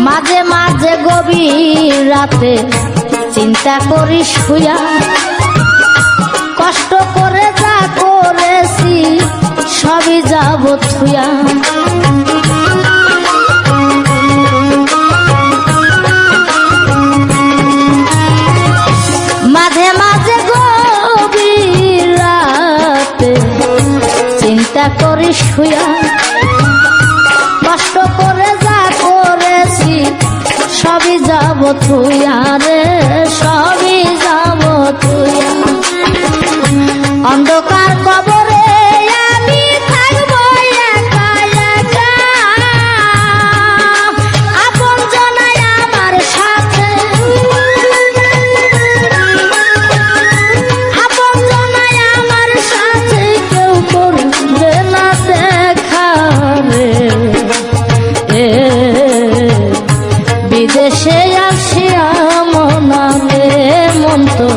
মাঝে মাঝে গভীর রাতে চিন্তা করি শুয়া, কষ্ট করে যা করেছি সবই যাব থুয়া। মাঝে মাঝে গভীর রাতে চিন্তা করি শুয়া, কষ্ট করে যা করেছি সবই যাব থুয়া রে, সবই যাব থুয়া। অন্ধকার কবরে আমি থাকবো একা একা, আপন জনাই আমার সাথে, আপন জনাই আমার সাথে কেউ করবে না দেখা রে। বিদেশে আসিয়া মনালে মন তো